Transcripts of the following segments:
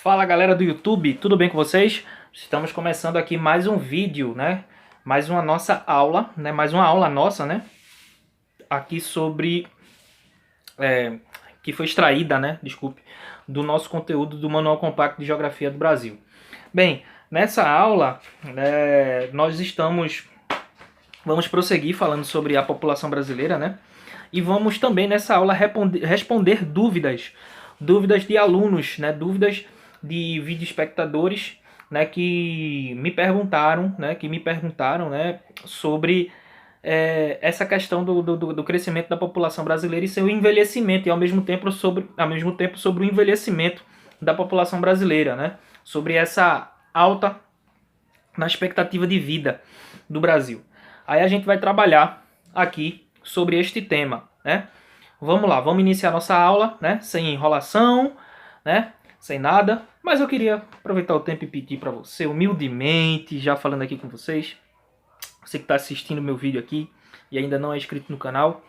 Fala galera do YouTube, tudo bem com vocês? Estamos começando aqui mais um vídeo, né? Mais uma nossa aula, né? Mais uma aula nossa, né? Aqui sobre... que foi extraída, né? Desculpe, do nosso conteúdo do Manual Compacto de Geografia do Brasil. Bem, nessa aula, vamos prosseguir falando sobre a população brasileira, né? E vamos também nessa aula responder dúvidas de alunos, né? Dúvidas de vídeo espectadores, né? Que me perguntaram, né? Sobre essa questão do crescimento da população brasileira e seu envelhecimento, e ao mesmo tempo sobre o envelhecimento da população brasileira, né? Sobre essa alta na expectativa de vida do Brasil. Aí a gente vai trabalhar aqui sobre este tema, né? Vamos lá, vamos iniciar nossa aula, né? Sem enrolação, né? Sem nada. Mas eu queria aproveitar o tempo e pedir para você, humildemente, já falando aqui com vocês, você que está assistindo meu vídeo aqui e ainda não é inscrito no canal,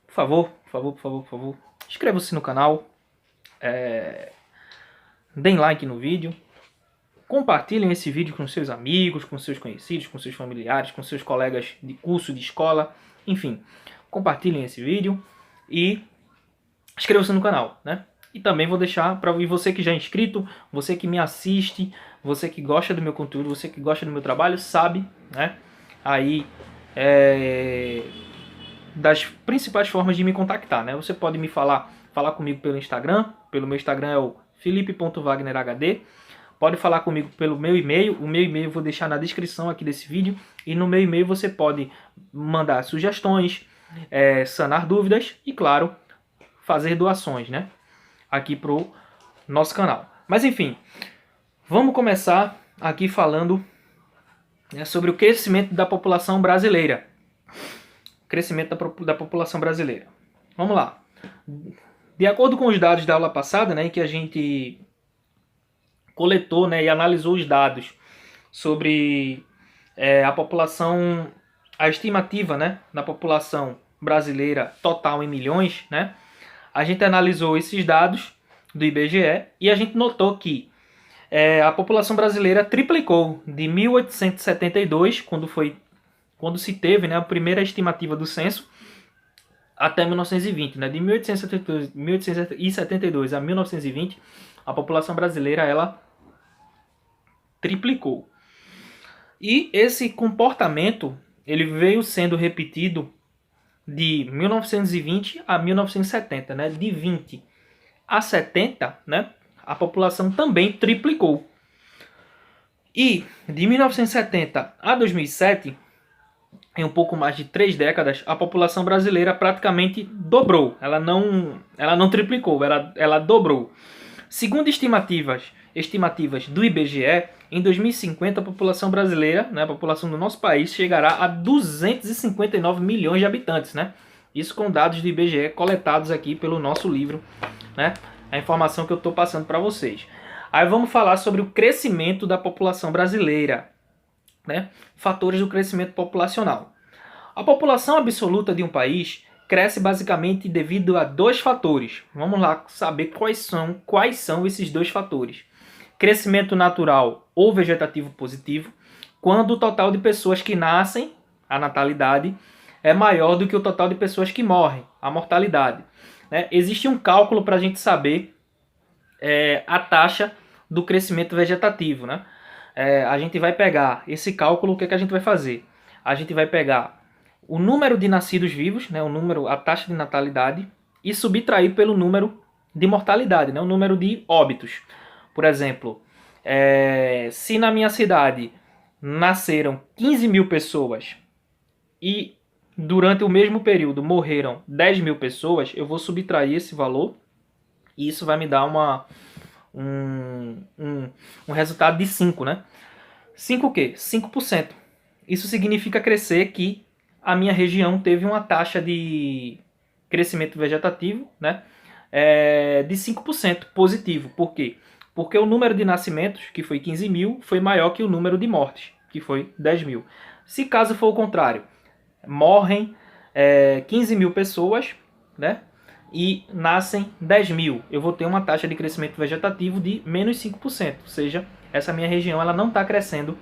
por favor, inscreva-se no canal, deem like no vídeo, compartilhem esse vídeo com seus amigos, com seus conhecidos, com seus familiares, com seus colegas de curso, de escola, enfim, compartilhem esse vídeo e inscreva-se no canal, né? E também vou deixar para você que já é inscrito, você que me assiste, você que gosta do meu conteúdo, você que gosta do meu trabalho, sabe, né? Aí das principais formas de me contactar, né? Você pode me falar comigo pelo Instagram, pelo meu Instagram é o felipe.wagnerhd. Pode falar comigo pelo meu e-mail, o meu e-mail eu vou deixar na descrição aqui desse vídeo, e no meu e-mail você pode mandar sugestões, sanar dúvidas e, claro, fazer doações, né? Aqui pro nosso canal. Mas enfim, vamos começar aqui falando, né, sobre o crescimento da população brasileira. Crescimento da população brasileira. Vamos lá. De acordo com os dados da aula passada, né, em que a gente coletou, né, e analisou os dados sobre a população, a estimativa, né, na população brasileira total em milhões, né? A gente analisou esses dados do IBGE e a gente notou que a população brasileira triplicou de 1872, quando se teve, né, a primeira estimativa do censo, até 1920, né? De 1872 a 1920, a população brasileira ela triplicou. E esse comportamento ele veio sendo repetido de 1920 a 1970, né? De 20 a 70, né? A população também triplicou. E de 1970 a 2007, em um pouco mais de 3 décadas, a população brasileira praticamente dobrou. Ela não triplicou, ela dobrou. Segundo estimativas do IBGE, em 2050 a população brasileira, né, a população do nosso país, chegará a 259 milhões de habitantes, né? Isso com dados do IBGE coletados aqui pelo nosso livro, né? A informação que eu estou passando para vocês. Aí vamos falar sobre o crescimento da população brasileira, né? Fatores do crescimento populacional. A população absoluta de um país cresce basicamente devido a 2 fatores. Vamos lá saber quais são esses 2 fatores. Crescimento natural ou vegetativo positivo, quando o total de pessoas que nascem, a natalidade, é maior do que o total de pessoas que morrem, a mortalidade. Né? Existe um cálculo para a gente saber a taxa do crescimento vegetativo. Né? A gente vai pegar esse cálculo, o que a gente vai fazer? A gente vai pegar o número de nascidos vivos, né, a taxa de natalidade, e subtrair pelo número de mortalidade, né, o número de óbitos. Por exemplo, se na minha cidade nasceram 15 mil pessoas e durante o mesmo período morreram 10 mil pessoas, eu vou subtrair esse valor e isso vai me dar um resultado de 5, né? 5 o quê? 5%. Isso significa crescer que a minha região teve uma taxa de crescimento vegetativo, né, de 5% positivo. Por quê? Porque o número de nascimentos, que foi 15 mil, foi maior que o número de mortes, que foi 10 mil. Se caso for o contrário, morrem 15 mil pessoas, né, e nascem 10 mil, eu vou ter uma taxa de crescimento vegetativo de menos 5%. Ou seja, essa minha região ela não está crescendo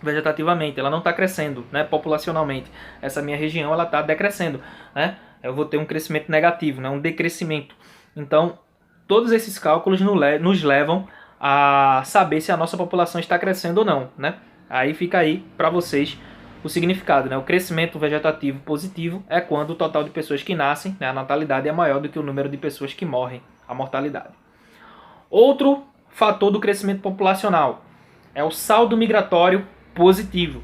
vegetativamente, ela não está crescendo, né, populacionalmente. Essa minha região ela está decrescendo, né? Eu vou ter um crescimento negativo, né, um decrescimento. Então, todos esses cálculos nos levam a saber se a nossa população está crescendo ou não, né? Aí fica aí para vocês o significado, né? O crescimento vegetativo positivo é quando o total de pessoas que nascem, né, a natalidade é maior do que o número de pessoas que morrem, a mortalidade. Outro fator do crescimento populacional é o saldo migratório positivo.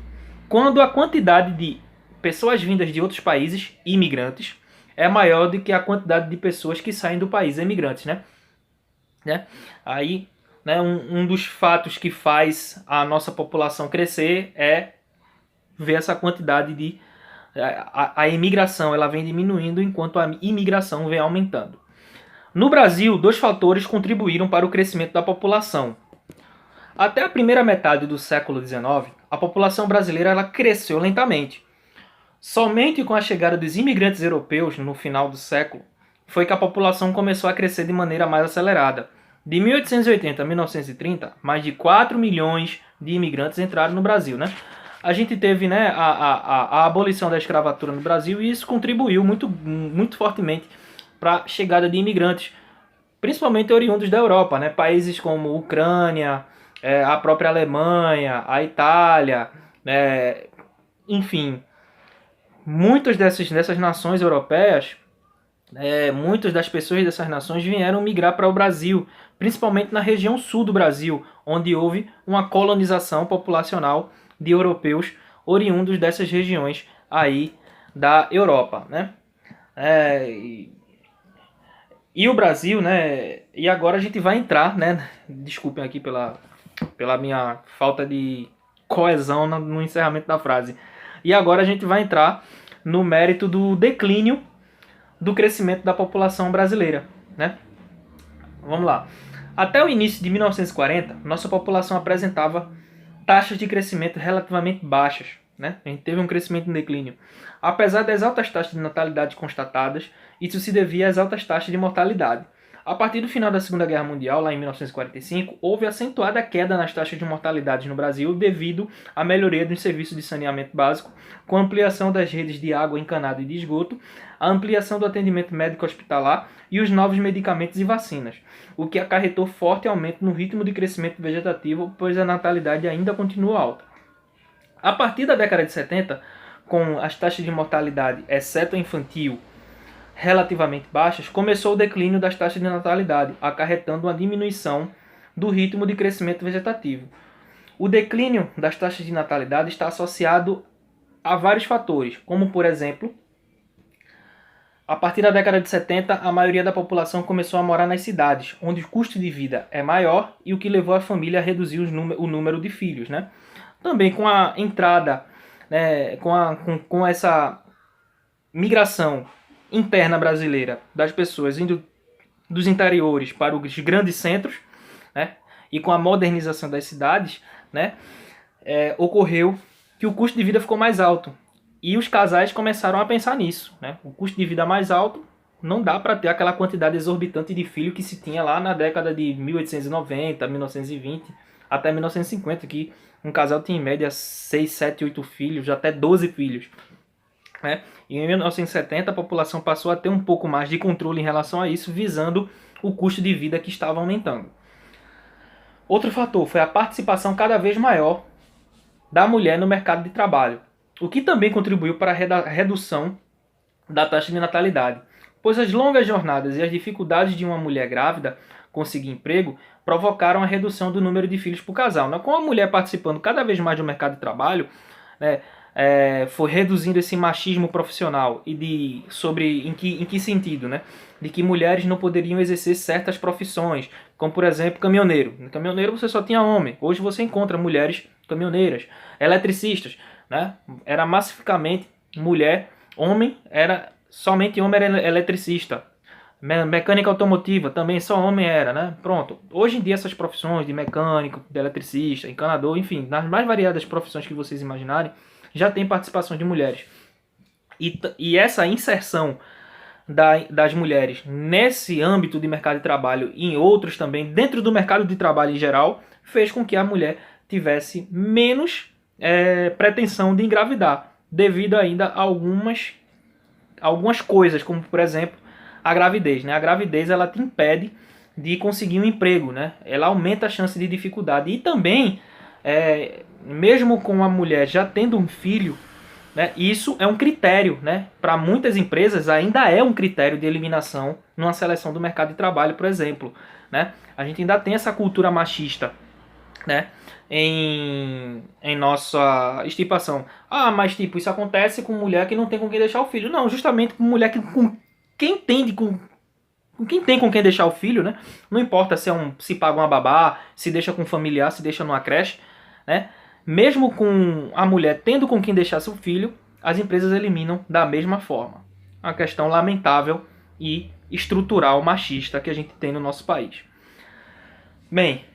Quando a quantidade de pessoas vindas de outros países, imigrantes, é maior do que a quantidade de pessoas que saem do país, emigrantes, né? Aí, né, um dos fatos que faz a nossa população crescer é ver essa quantidade de... A imigração ela vem diminuindo enquanto a imigração vem aumentando. No Brasil, dois fatores contribuíram para o crescimento da população. Até a primeira metade do século XIX, a população brasileira ela cresceu lentamente. Somente com a chegada dos imigrantes europeus no final do século foi que a população começou a crescer de maneira mais acelerada. De 1880 a 1930, mais de 4 milhões de imigrantes entraram no Brasil, né? A gente teve, né, a abolição da escravatura no Brasil e isso contribuiu muito fortemente para a chegada de imigrantes, principalmente oriundos da Europa, né? Países como Ucrânia, a própria Alemanha, a Itália, enfim, muitas dessas nações europeias, muitas das pessoas dessas nações vieram migrar para o Brasil, principalmente na região sul do Brasil, onde houve uma colonização populacional de europeus oriundos dessas regiões aí da Europa, né? E o Brasil, né? E agora a gente vai entrar, né? Desculpem aqui pela minha falta de coesão no encerramento da frase. E agora a gente vai entrar no mérito do declínio do crescimento da população brasileira, né? Vamos lá. Até o início de 1940, nossa população apresentava taxas de crescimento relativamente baixas, né? A gente teve um crescimento em declínio. Apesar das altas taxas de natalidade constatadas, isso se devia às altas taxas de mortalidade. A partir do final da Segunda Guerra Mundial, lá em 1945, houve acentuada queda nas taxas de mortalidade no Brasil devido à melhoria dos serviços de saneamento básico, com a ampliação das redes de água encanada e de esgoto, a ampliação do atendimento médico hospitalar e os novos medicamentos e vacinas, o que acarretou forte aumento no ritmo de crescimento vegetativo, pois a natalidade ainda continua alta. A partir da década de 70, com as taxas de mortalidade, exceto a infantil, relativamente baixas, começou o declínio das taxas de natalidade, acarretando uma diminuição do ritmo de crescimento vegetativo. O declínio das taxas de natalidade está associado a vários fatores, como, por exemplo, a partir da década de 70, a maioria da população começou a morar nas cidades, onde o custo de vida é maior e o que levou a família a reduzir o número de filhos, né? Também com a entrada, né, com essa migração interna brasileira das pessoas indo dos interiores para os grandes centros, né, e com a modernização das cidades, né, ocorreu que o custo de vida ficou mais alto. E os casais começaram a pensar nisso, né? O custo de vida mais alto, não dá para ter aquela quantidade exorbitante de filho que se tinha lá na década de 1890, 1920, até 1950, que um casal tinha em média 6, 7, 8 filhos, até 12 filhos. Né? E em 1970 a população passou a ter um pouco mais de controle em relação a isso, visando o custo de vida que estava aumentando. Outro fator foi a participação cada vez maior da mulher no mercado de trabalho, o que também contribuiu para a redução da taxa de natalidade, pois as longas jornadas e as dificuldades de uma mulher grávida conseguir emprego provocaram a redução do número de filhos por casal. Com a mulher participando cada vez mais do mercado de trabalho, né, foi reduzindo esse machismo profissional e em que sentido, né? De que mulheres não poderiam exercer certas profissões, como por exemplo caminhoneiro. No caminhoneiro você só tinha homem. Hoje você encontra mulheres caminhoneiras, eletricistas, né? Era massificamente mulher, homem era somente homem era eletricista. Mecânica automotiva também só homem era, né? Pronto. Hoje em dia essas profissões de mecânico, de eletricista, encanador, enfim, nas mais variadas profissões que vocês imaginarem, já tem participação de mulheres. E essa inserção das mulheres nesse âmbito de mercado de trabalho e em outros também, dentro do mercado de trabalho em geral, fez com que a mulher tivesse menos pretensão de engravidar, devido ainda a algumas coisas, como por exemplo a gravidez. Né? A gravidez ela te impede de conseguir um emprego, né? Ela aumenta a chance de dificuldade. E também, mesmo com a mulher já tendo um filho, né, isso é um critério, né? Para muitas empresas ainda é um critério de eliminação numa seleção do mercado de trabalho, por exemplo. Né? A gente ainda tem essa cultura machista, né, em nossa estipação. Ah, mas tipo, isso acontece com mulher que não tem com quem deixar o filho. Não, justamente com mulher que com quem tem com quem deixar o filho, né? Não importa se paga uma babá, se deixa com um familiar, se deixa numa creche, né? Mesmo com a mulher tendo com quem deixar seu filho, as empresas eliminam da mesma forma. Uma questão lamentável e estrutural machista que a gente tem no nosso país. Bem,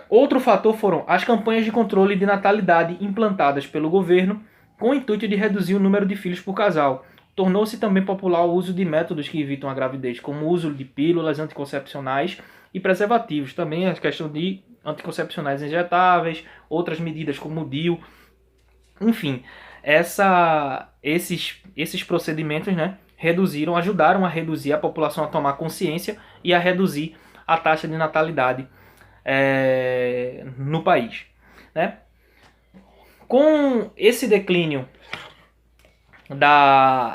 outro fator foram as campanhas de controle de natalidade implantadas pelo governo com o intuito de reduzir o número de filhos por casal. Tornou-se também popular o uso de métodos que evitam a gravidez, como o uso de pílulas anticoncepcionais e preservativos. Também a questão de anticoncepcionais injetáveis, outras medidas como o DIU. Enfim, esses procedimentos, né, ajudaram a reduzir a população a tomar consciência e a reduzir a taxa de natalidade no país. Né? Com esse declínio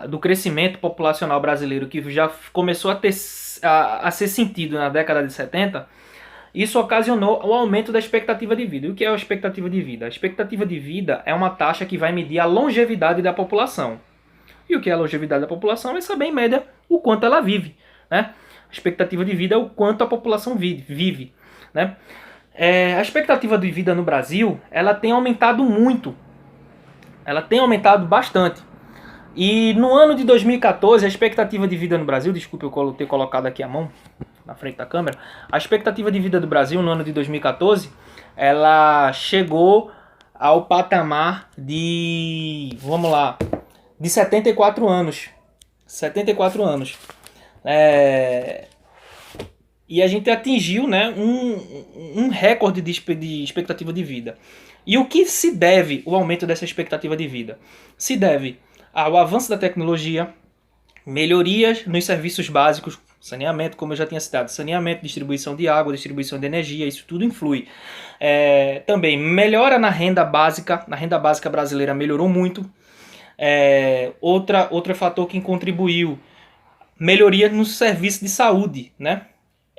do crescimento populacional brasileiro, que já começou a ser sentido na década de 70, isso ocasionou o aumento da expectativa de vida. E o que é a expectativa de vida? A expectativa de vida é uma taxa que vai medir a longevidade da população. E o que é a longevidade da população? É saber, em média, o quanto ela vive. Né? A expectativa de vida é o quanto a população vive. Né? A expectativa de vida no Brasil, ela tem aumentado muito. Ela tem aumentado bastante. E no ano de 2014, a expectativa de vida no Brasil, desculpe eu ter colocado aqui a mão na frente da câmera, a expectativa de vida do Brasil no ano de 2014, ela chegou ao patamar de, de 74 anos. 74 anos. E a gente atingiu, né, um recorde de expectativa de vida. E o que se deve o aumento dessa expectativa de vida? Se deve ao avanço da tecnologia, melhorias nos serviços básicos, saneamento, como eu já tinha citado, saneamento, distribuição de água, distribuição de energia, isso tudo influi. Também melhora na renda básica brasileira melhorou muito. Outro fator que contribuiu, melhoria no serviço de saúde, né?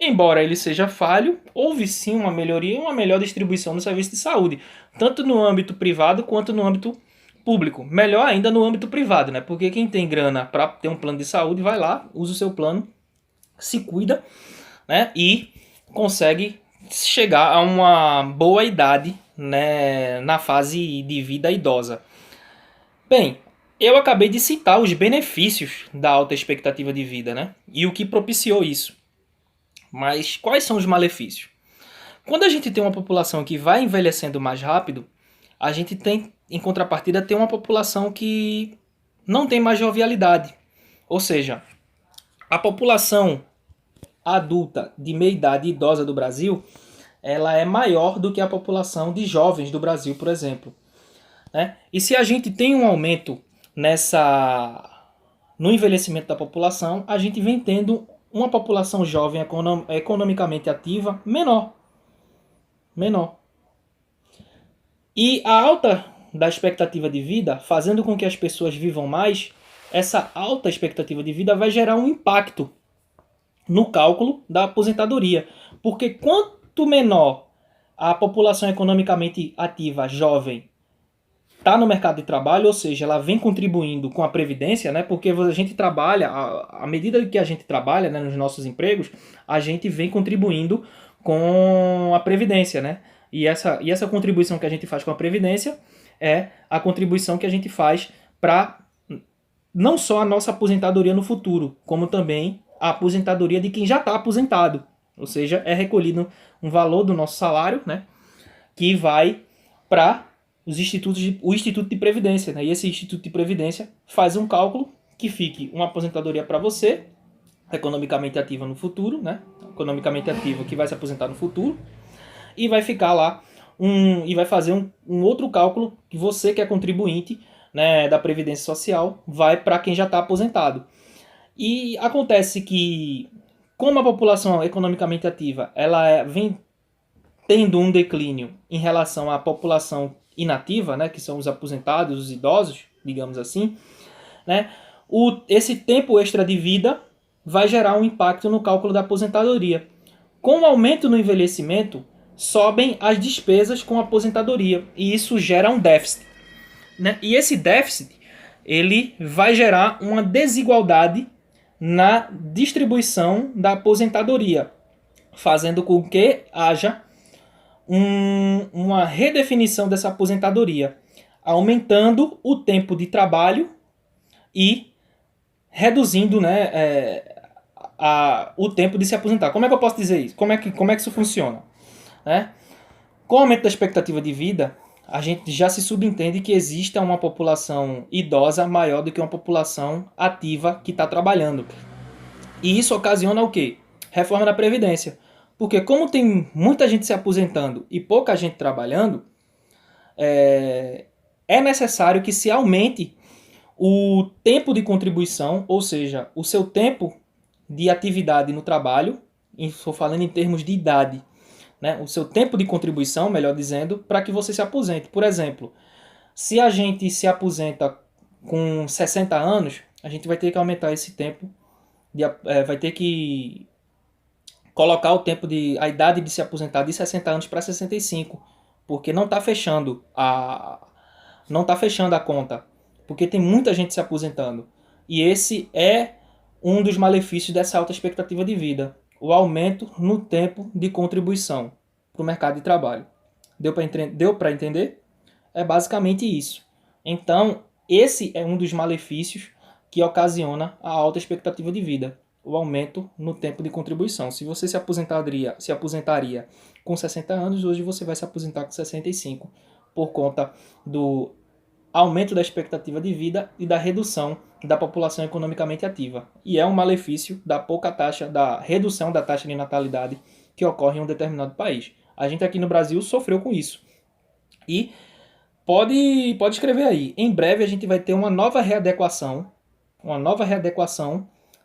Embora ele seja falho, houve sim uma melhoria e uma melhor distribuição no serviço de saúde, tanto no âmbito privado quanto no âmbito público. Melhor ainda no âmbito privado, né? Porque quem tem grana para ter um plano de saúde vai lá, usa o seu plano, se cuida, né? E consegue chegar a uma boa idade, né? Na fase de vida idosa. Bem, eu acabei de citar os benefícios da alta expectativa de vida, né? E o que propiciou isso. Mas quais são os malefícios? Quando a gente tem uma população que vai envelhecendo mais rápido, a gente tem, em contrapartida, tem uma população que não tem mais jovialidade. Ou seja, a população adulta de meia idade e idosa do Brasil, ela é maior do que a população de jovens do Brasil, por exemplo. Né? E se a gente tem um aumento no envelhecimento da população, a gente vem tendo uma população jovem economicamente ativa menor. E a alta da expectativa de vida, fazendo com que as pessoas vivam mais, essa alta expectativa de vida vai gerar um impacto no cálculo da aposentadoria. Porque quanto menor a população economicamente ativa, jovem, está no mercado de trabalho, ou seja, ela vem contribuindo com a previdência, né? Porque a gente trabalha, à medida que a gente trabalha, né, nos nossos empregos, a gente vem contribuindo com a previdência, né? E essa contribuição que a gente faz com a previdência é a contribuição que a gente faz para não só a nossa aposentadoria no futuro, como também a aposentadoria de quem já está aposentado. Ou seja, é recolhido um valor do nosso salário, né, que vai para o Instituto de Previdência. Né? E esse Instituto de Previdência faz um cálculo que fique uma aposentadoria para você economicamente ativa no futuro, né? Economicamente ativa que vai se aposentar no futuro, e vai ficar lá e vai fazer um outro cálculo que você que é contribuinte, né, da Previdência Social vai para quem já está aposentado. E acontece que, como a população economicamente ativa vem tendo um declínio em relação à população inativa, né, que são os aposentados, os idosos, digamos assim, né, esse tempo extra de vida vai gerar um impacto no cálculo da aposentadoria. Com o aumento no envelhecimento, sobem as despesas com a aposentadoria e isso gera um déficit, né? E esse déficit ele vai gerar uma desigualdade na distribuição da aposentadoria, fazendo com que haja uma redefinição dessa aposentadoria, aumentando o tempo de trabalho e reduzindo, né, o tempo de se aposentar. Como é que eu posso dizer isso? Como é que isso funciona? Né? Com o aumento da expectativa de vida, a gente já se subentende que exista uma população idosa maior do que uma população ativa que está trabalhando. E isso ocasiona o quê? Reforma da Previdência. Porque como tem muita gente se aposentando e pouca gente trabalhando, é necessário que se aumente o tempo de contribuição, ou seja, o seu tempo de atividade no trabalho, estou falando em termos de idade, né? O seu tempo de contribuição, melhor dizendo, para que você se aposente. Por exemplo, se a gente se aposenta com 60 anos, a gente vai ter que aumentar esse tempo, vai ter que colocar a idade de se aposentar de 60 anos para 65, porque não está fechando a conta, porque tem muita gente se aposentando. E esse é um dos malefícios dessa alta expectativa de vida, o aumento no tempo de contribuição para o mercado de trabalho. Deu para entender? É basicamente isso. Então, esse é um dos malefícios que ocasiona a alta expectativa de vida, o aumento no tempo de contribuição. Se você se aposentaria com 60 anos, hoje você vai se aposentar com 65, por conta do aumento da expectativa de vida e da redução da população economicamente ativa. E é um malefício da redução da taxa de natalidade que ocorre em um determinado país. A gente aqui no Brasil sofreu com isso. E pode escrever aí. Em breve a gente vai ter uma nova readequação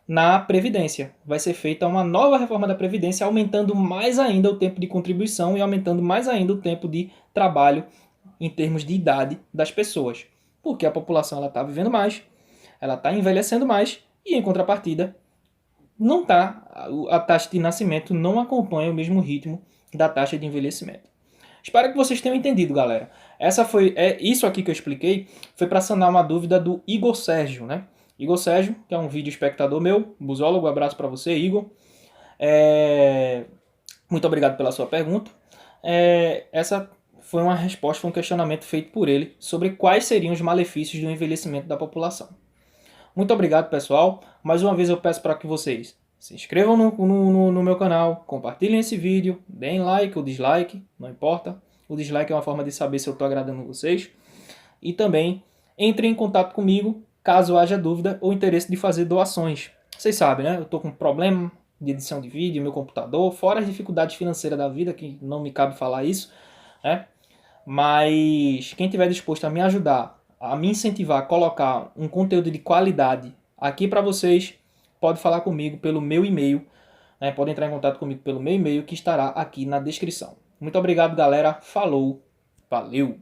na Previdência. Vai ser feita uma nova reforma da Previdência, aumentando mais ainda o tempo de contribuição e aumentando mais ainda o tempo de trabalho em termos de idade das pessoas. Porque a população está vivendo mais, ela está envelhecendo mais e, em contrapartida, a taxa de nascimento não acompanha o mesmo ritmo da taxa de envelhecimento. Espero que vocês tenham entendido, galera. Isso aqui que eu expliquei foi para sanar uma dúvida do Igor Sérgio, né? Igor Sérgio, que é um vídeo espectador meu, busólogo, abraço para você, Igor. Muito obrigado pela sua pergunta. Essa foi uma resposta, foi um questionamento feito por ele sobre quais seriam os malefícios do envelhecimento da população. Muito obrigado, pessoal. Mais uma vez eu peço para que vocês se inscrevam no meu canal, compartilhem esse vídeo, deem like ou dislike, não importa. O dislike é uma forma de saber se eu estou agradando vocês. E também entrem em contato comigo caso haja dúvida ou interesse de fazer doações. Vocês sabem, né? Eu estou com um problema de edição de vídeo, meu computador, fora as dificuldades financeiras da vida, que não me cabe falar isso, né? Mas quem estiver disposto a me ajudar, a me incentivar a colocar um conteúdo de qualidade aqui para vocês, pode falar comigo pelo meu e-mail, né? Pode entrar em contato comigo pelo meu e-mail que estará aqui na descrição. Muito obrigado, galera. Falou, valeu!